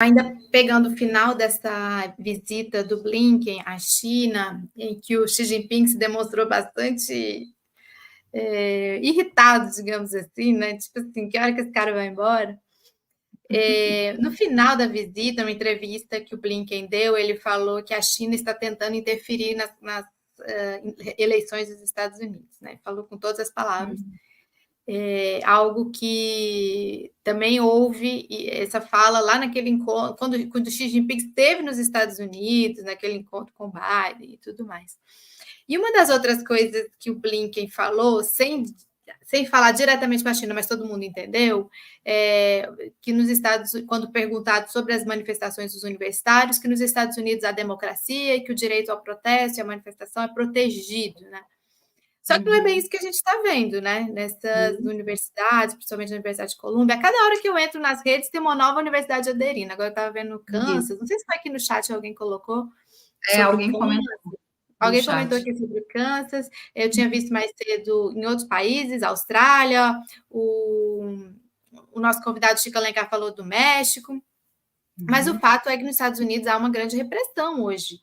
Ainda pegando o final dessa visita do Blinken à China, em que o Xi Jinping se demonstrou bastante irritado, digamos assim, né? Tipo assim, que hora que esse cara vai embora? No final da visita, uma entrevista que o Blinken deu, ele falou que a China está tentando interferir nas eleições dos Estados Unidos, né? Falou com todas as palavras. Algo que também houve essa fala lá naquele encontro, quando o Xi Jinping esteve nos Estados Unidos, naquele encontro com Biden e tudo mais. E uma das outras coisas que o Blinken falou, sem falar diretamente para a China, mas todo mundo entendeu, que nos Estados Unidos, quando perguntado sobre as manifestações dos universitários, que nos Estados Unidos há democracia e que o direito ao protesto e à manifestação é protegido, né? Só que não é bem isso que a gente está vendo, né? Nessas universidades, principalmente na Universidade de Colômbia. A cada hora que eu entro nas redes, tem uma nova universidade aderindo. Agora eu estava vendo no Kansas, não sei se foi aqui no chat alguém colocou sobre alguém o Kansas. Alguém comentou aqui sobre o Kansas. Eu tinha visto mais cedo em outros países, Austrália, o nosso convidado Chico Alencar falou do México. Mas o fato é que nos Estados Unidos há uma grande repressão hoje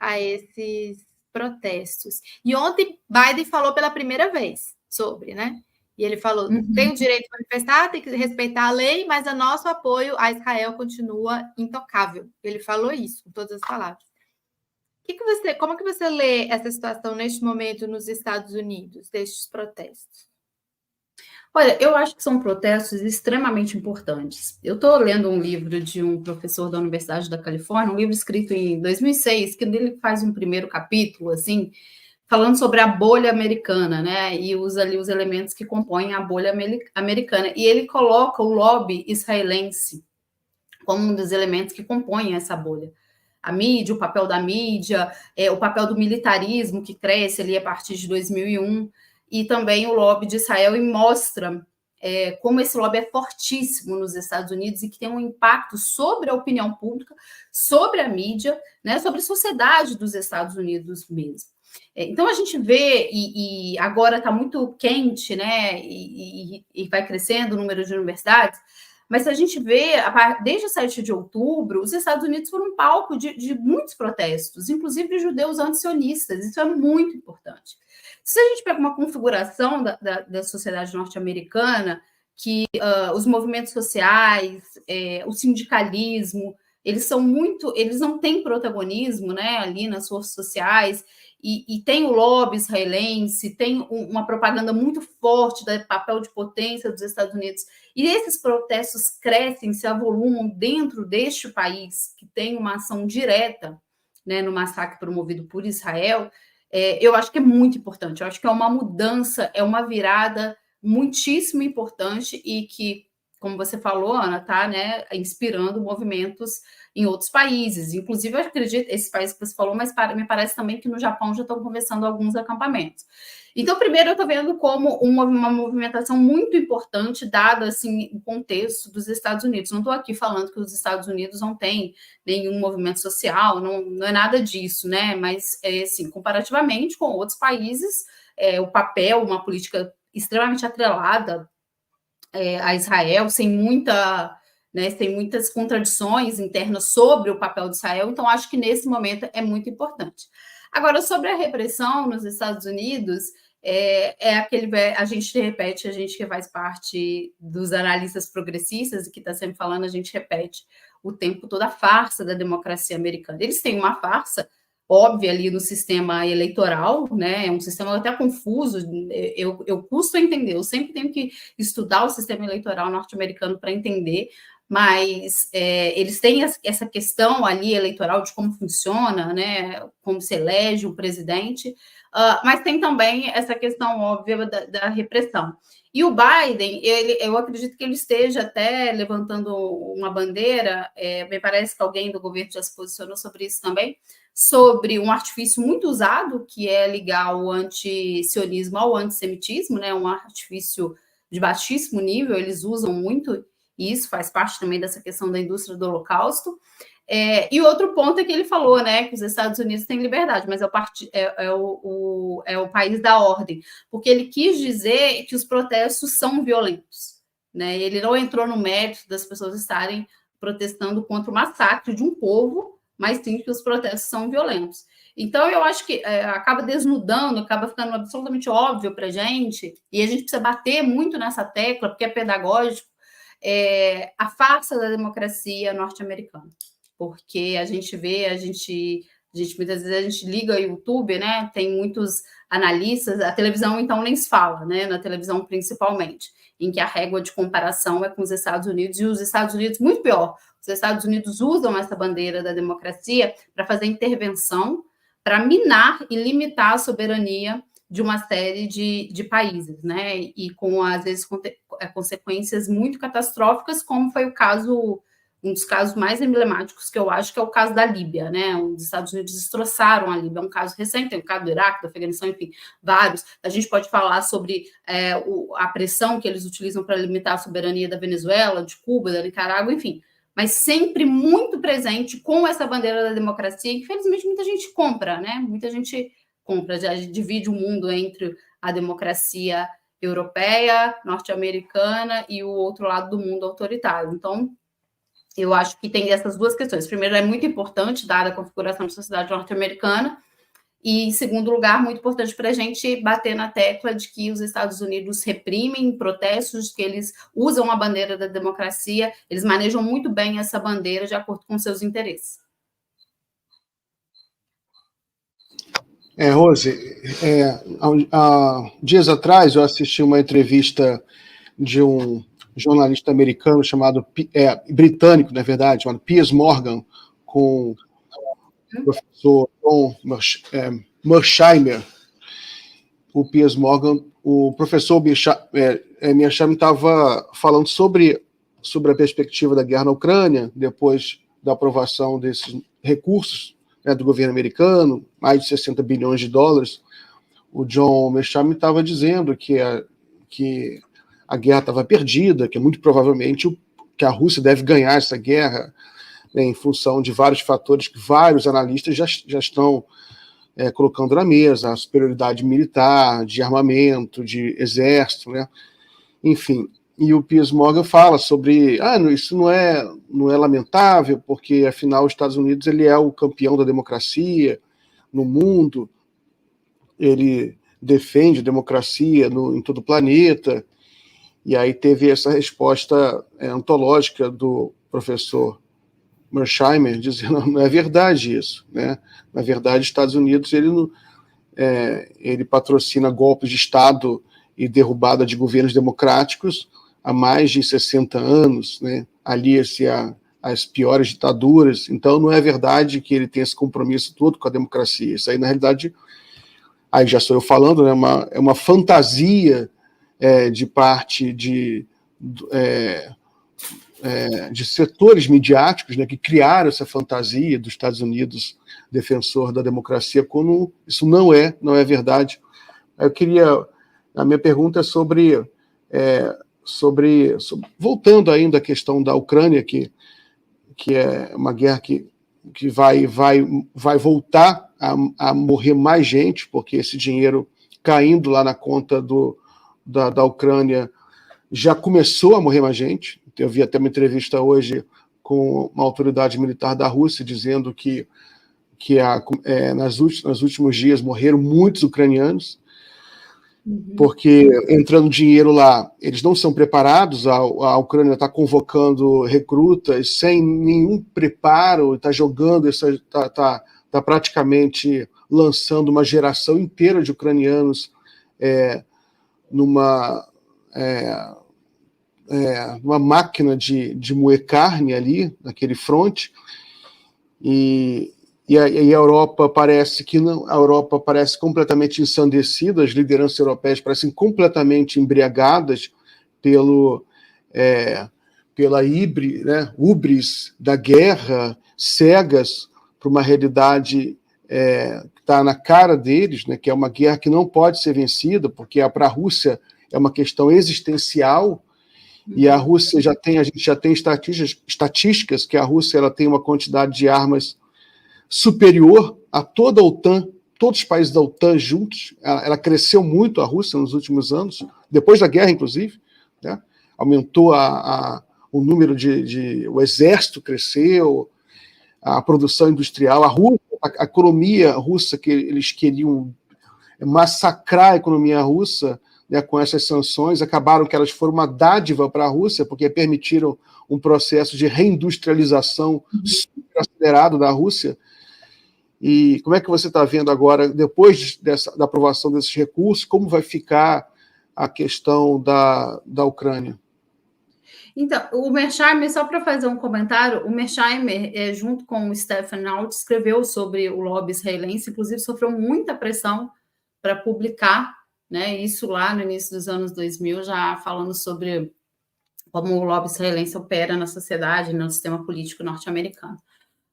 a esses protestos. E ontem Biden falou pela primeira vez sobre, né? E ele falou: tem o direito de manifestar, tem que respeitar a lei, mas o nosso apoio a Israel continua intocável. Ele falou isso, com todas as palavras. Como que você lê essa situação neste momento nos Estados Unidos, destes protestos? Olha, eu acho que são protestos extremamente importantes. Eu estou lendo um livro de um professor da Universidade da Califórnia, um livro escrito em 2006, que ele faz um primeiro capítulo, assim, falando sobre a bolha americana, né? E usa ali os elementos que compõem a bolha americana. E ele coloca o lobby israelense como um dos elementos que compõem essa bolha. A mídia, o papel da mídia, o papel do militarismo que cresce ali a partir de 2001, e também o lobby de Israel, e mostra como esse lobby é fortíssimo nos Estados Unidos e que tem um impacto sobre a opinião pública, sobre a mídia, né, sobre a sociedade dos Estados Unidos mesmo. Então a gente vê, e agora está muito quente, né, e vai crescendo o número de universidades, mas se a gente vê, desde o 7 de outubro, os Estados Unidos foram um palco de muitos protestos, inclusive de judeus antisionistas. Isso é muito importante. Se a gente pega uma configuração da sociedade norte-americana, que os movimentos sociais, o sindicalismo, eles não têm protagonismo, né, ali nas forças sociais, e tem o lobby israelense, tem uma propaganda muito forte do papel de potência dos Estados Unidos, e esses protestos crescem, se avolumam dentro deste país, que tem uma ação direta, né, no massacre promovido por Israel. Eu acho que é muito importante, eu acho que é uma mudança, é uma virada muitíssimo importante e que, como você falou, Ana, está, né, inspirando movimentos em outros países. Inclusive, eu acredito, esse país que você falou, mas me parece também que no Japão já estão começando alguns acampamentos. Então, primeiro, eu estou vendo como uma movimentação muito importante, dado assim, o contexto dos Estados Unidos. Não estou aqui falando que os Estados Unidos não têm nenhum movimento social, não é nada disso, né? Mas, assim, comparativamente com outros países, o papel, uma política extremamente atrelada a Israel, sem muitas contradições internas sobre o papel de Israel, então acho que nesse momento é muito importante. Agora, sobre a repressão nos Estados Unidos, a gente repete, a gente que faz parte dos analistas progressistas e que está sempre falando, a gente repete o tempo todo a farsa da democracia americana. Eles têm uma farsa óbvia ali no sistema eleitoral, né? É um sistema até confuso, eu custo a entender, eu sempre tenho que estudar o sistema eleitoral norte-americano para entender, mas eles têm essa questão ali eleitoral de como funciona, né? Como se elege o presidente, mas tem também essa questão óbvia da repressão. E o Biden, eu acredito que ele esteja até levantando uma bandeira, me parece que alguém do governo já se posicionou sobre isso também, sobre um artifício muito usado, que é ligar o antisionismo ao antissemitismo, né? Um artifício de baixíssimo nível, eles usam muito, e isso faz parte também dessa questão da indústria do Holocausto. E outro ponto é que ele falou, né, que os Estados Unidos têm liberdade, mas é o país da ordem, porque ele quis dizer que os protestos são violentos, né? Ele não entrou no mérito das pessoas estarem protestando contra o massacre de um povo, mas sim que os protestos são violentos. Então, eu acho que acaba desnudando, acaba ficando absolutamente óbvio para a gente, e a gente precisa bater muito nessa tecla, porque é pedagógico, a farsa da democracia norte-americana. Porque a gente vê, muitas vezes a gente liga o YouTube, né? Tem muitos analistas, a televisão então nem se fala, né? Na televisão principalmente, em que a régua de comparação é com os Estados Unidos, e os Estados Unidos, muito pior, os Estados Unidos usam essa bandeira da democracia para fazer intervenção, para minar e limitar a soberania de uma série de países, né? E com, às vezes, consequências muito catastróficas, como foi o caso, um dos casos mais emblemáticos que eu acho que é o caso da Líbia, né? Os Estados Unidos destroçaram a Líbia, é um caso recente, tem o caso do Iraque, do Afeganistão, enfim, vários. A gente pode falar sobre a pressão que eles utilizam para limitar a soberania da Venezuela, de Cuba, da Nicarágua, enfim, mas sempre muito presente com essa bandeira da democracia, que infelizmente muita gente compra, né? Muita gente compra, já divide o mundo entre a democracia europeia, norte-americana e o outro lado do mundo autoritário. Então, eu acho que tem essas duas questões. Primeiro, é muito importante, dada a configuração da sociedade norte-americana, e, em segundo lugar, muito importante para a gente bater na tecla de que os Estados Unidos reprimem protestos, que eles usam a bandeira da democracia, eles manejam muito bem essa bandeira de acordo com seus interesses. Rose, há dias atrás eu assisti uma entrevista de um jornalista americano britânico, na verdade, chamado Piers Morgan, com o professor John Mearsheimer. O Piers Morgan, o professor Mearsheimer estava falando sobre a perspectiva da guerra na Ucrânia, depois da aprovação desses recursos, né, do governo americano, mais de 60 bilhões de dólares. O John Mearsheimer estava dizendo que a guerra estava perdida, que muito provavelmente que a Rússia deve ganhar essa guerra, né, em função de vários fatores que vários analistas já estão colocando na mesa, a superioridade militar, de armamento, de exército, né? Enfim. E o Piers Morgan fala sobre isso não é lamentável, porque, afinal, os Estados Unidos ele é o campeão da democracia no mundo, ele defende a democracia em todo o planeta. E aí teve essa resposta antológica do professor Mearsheimer, dizendo que não é verdade isso, né? Na verdade, os Estados Unidos ele patrocina golpes de Estado e derrubada de governos democráticos há mais de 60 anos, né? Alia-se às piores ditaduras. Então, não é verdade que ele tem esse compromisso todo com a democracia. Isso aí, na realidade, aí já sou eu falando, né? É uma fantasia de parte de setores midiáticos, né, que criaram essa fantasia dos Estados Unidos defensor da democracia, quando isso não é verdade. A minha pergunta é sobre voltando ainda à questão da Ucrânia, que é uma guerra que vai voltar a morrer mais gente, porque esse dinheiro caindo lá na conta da Ucrânia já começou a morrer mais gente. Eu vi até uma entrevista hoje com uma autoridade militar da Rússia dizendo que nos últimos dias morreram muitos ucranianos, porque entrando dinheiro lá, eles não são preparados, a Ucrânia está convocando recrutas sem nenhum preparo, está jogando, está praticamente lançando uma geração inteira de ucranianos numa máquina de moer carne ali, naquele fronte, e a Europa parece que não, a Europa parece completamente ensandecida, as lideranças europeias parecem completamente embriagadas pela hubris da guerra, cegas para uma realidade que está na cara deles, né, que é uma guerra que não pode ser vencida, porque para a Rússia é uma questão existencial. E a Rússia a gente já tem estatísticas que a Rússia ela tem uma quantidade de armas superior a toda a OTAN, todos os países da OTAN juntos. Ela cresceu muito, a Rússia, nos últimos anos, depois da guerra, inclusive, né? Aumentou o número o exército cresceu, a produção industrial, a economia russa, que eles queriam massacrar a economia russa, né, com essas sanções, acabaram que elas foram uma dádiva para a Rússia, porque permitiram um processo de reindustrialização super acelerado da Rússia. E como é que você está vendo agora, depois da aprovação desses recursos, como vai ficar a questão da Ucrânia? Então, o Mersheimer, só para fazer um comentário, o Mersheimer, junto com o Stefan Alt, escreveu sobre o lobby israelense, inclusive sofreu muita pressão para publicar, né, isso lá no início dos anos 2000, já falando sobre como o lobby israelense opera na sociedade, no sistema político norte-americano.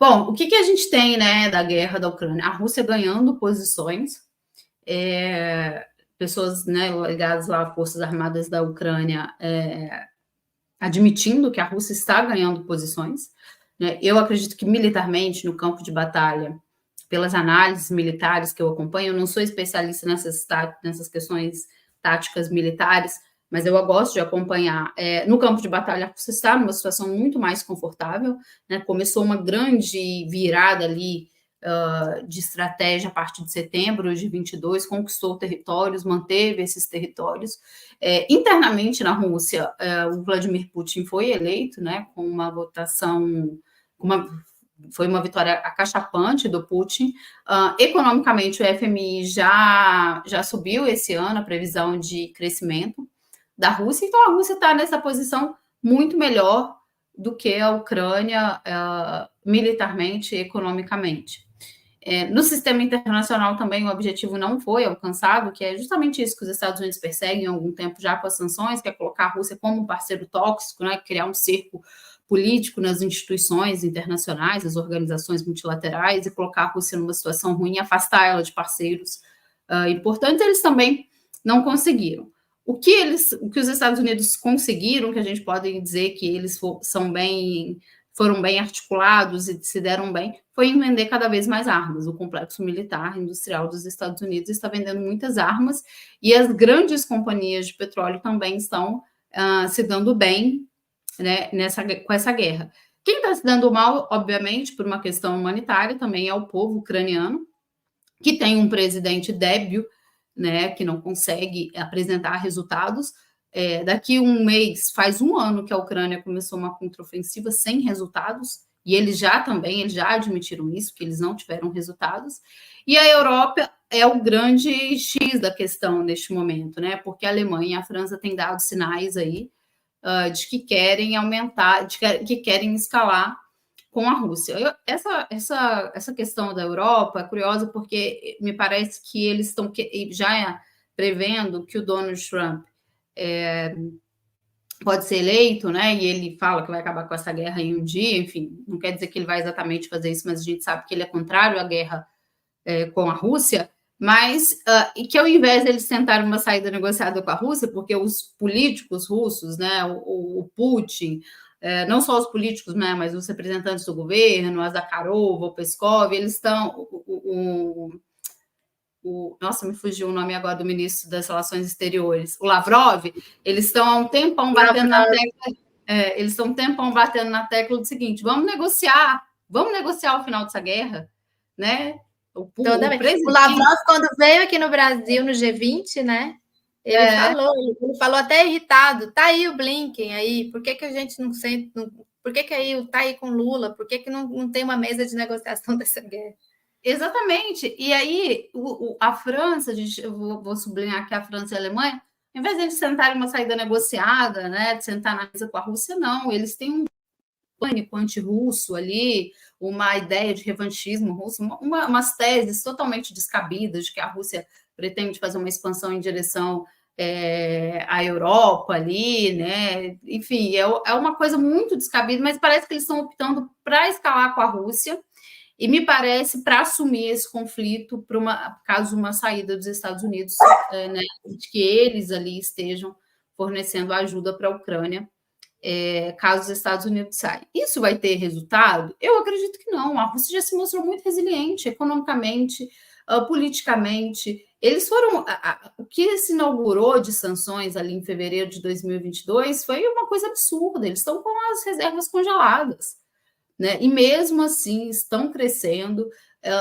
Bom, o que a gente tem, né, da guerra da Ucrânia? A Rússia ganhando posições, pessoas, né, ligadas lá às Forças Armadas da Ucrânia admitindo que a Rússia está ganhando posições, né? Eu acredito que militarmente, no campo de batalha, pelas análises militares que eu acompanho, eu não sou especialista nessas questões táticas militares, mas eu gosto de acompanhar. No campo de batalha, a Rússia está numa situação muito mais confortável, né? Começou uma grande virada ali de estratégia a partir de setembro de 22, conquistou territórios, manteve esses territórios. Internamente na Rússia, o Vladimir Putin foi eleito, né, com uma votação, foi uma vitória acachapante do Putin. Economicamente, o FMI já subiu esse ano a previsão de crescimento da Rússia, então a Rússia está nessa posição muito melhor do que a Ucrânia militarmente e economicamente. No sistema internacional também o objetivo não foi alcançado, que é justamente isso que os Estados Unidos perseguem há algum tempo já com as sanções, que é colocar a Rússia como um parceiro tóxico, né, criar um cerco político nas instituições internacionais, as organizações multilaterais, e colocar a Rússia numa situação ruim e afastar ela de parceiros importantes. Eles também não conseguiram. O que os Estados Unidos conseguiram, que a gente pode dizer que eles foram bem articulados e se deram bem, foi em vender cada vez mais armas. O complexo militar industrial dos Estados Unidos está vendendo muitas armas e as grandes companhias de petróleo também estão se dando bem, né, com essa guerra. Quem está se dando mal, obviamente, por uma questão humanitária, também é o povo ucraniano, que tem um presidente débil, né, que não consegue apresentar resultados. Daqui um mês, faz um ano que a Ucrânia começou uma contraofensiva sem resultados, e eles já admitiram isso, que eles não tiveram resultados, e a Europa é o grande X da questão neste momento, né, porque a Alemanha e a França têm dado sinais aí de que querem aumentar, que querem escalar com a Rússia. Essa questão da Europa é curiosa porque me parece que eles estão já prevendo que o Donald Trump pode ser eleito, né? E ele fala que vai acabar com essa guerra em um dia, enfim, não quer dizer que ele vai exatamente fazer isso, mas a gente sabe que ele é contrário à guerra com a Rússia, mas e que ao invés de eles tentarem uma saída negociada com a Rússia, porque os políticos russos, né, o Putin, não só os políticos, né, mas os representantes do governo, a Zakharova, o Peskov, eles estão... nossa, me fugiu o nome agora do ministro das Relações Exteriores, o Lavrov, eles estão há um tempão batendo na tecla do seguinte: vamos negociar o final dessa guerra, né? O Lavrov, quando veio aqui no Brasil, no G20, né? Ele falou até irritado, tá aí o Blinken aí, por que a gente não sente, por que aí tá aí com Lula, por que não tem uma mesa de negociação dessa guerra? Exatamente, e aí a França, eu vou sublinhar aqui a França e a Alemanha, em vez de eles sentarem uma saída negociada, né, de sentar na mesa com a Rússia, não, eles têm um pânico anti-russo ali, uma ideia de revanchismo russo, umas teses totalmente descabidas de que a Rússia pretende fazer uma expansão em direção à Europa ali, né? Enfim, é uma coisa muito descabida, mas parece que eles estão optando para escalar com a Rússia e me parece para assumir esse conflito caso uma saída dos Estados Unidos, né, de que eles ali estejam fornecendo ajuda para a Ucrânia, caso os Estados Unidos saiam. Isso vai ter resultado? Eu acredito que não. A Rússia já se mostrou muito resiliente economicamente, politicamente, eles foram... o que se inaugurou de sanções ali em fevereiro de 2022 foi uma coisa absurda. Eles estão com as reservas congeladas, né? E mesmo assim estão crescendo.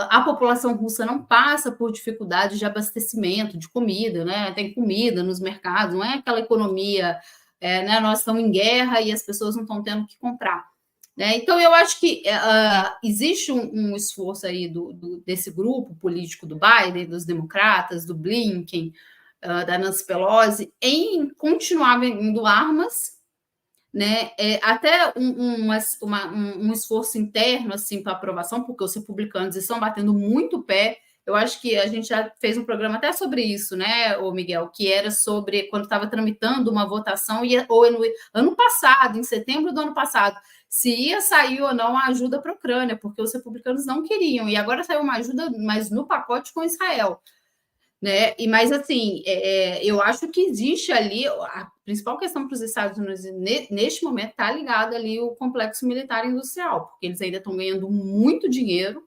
A população russa não passa por dificuldade de abastecimento de comida, né? Tem comida nos mercados, não é aquela economia, né? Nós estamos em guerra e as pessoas não estão tendo que comprar, né? Então, eu acho que existe um esforço aí desse grupo político do Biden, dos democratas, do Blinken, da Nancy Pelosi, em continuar vendendo armas, né? Até um esforço interno assim para aprovação, porque os republicanos estão batendo muito pé. Eu acho que a gente já fez um programa até sobre isso, né, ô Miguel, que era sobre quando estava tramitando uma votação, ou no ano passado, em setembro do ano passado, se ia sair ou não a ajuda para a Ucrânia, porque os republicanos não queriam, e agora saiu uma ajuda, mas no pacote com Israel. Né? Mas, assim, eu acho que existe ali, a principal questão para os Estados Unidos, neste momento, está ligada ali o complexo militar industrial, porque eles ainda estão ganhando muito dinheiro,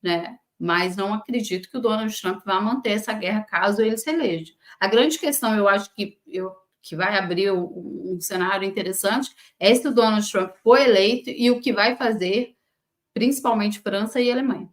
né? Mas não acredito que o Donald Trump vá manter essa guerra caso ele se eleja. A grande questão, eu acho que vai abrir um cenário interessante é se o Donald Trump for eleito e o que vai fazer, principalmente França e Alemanha.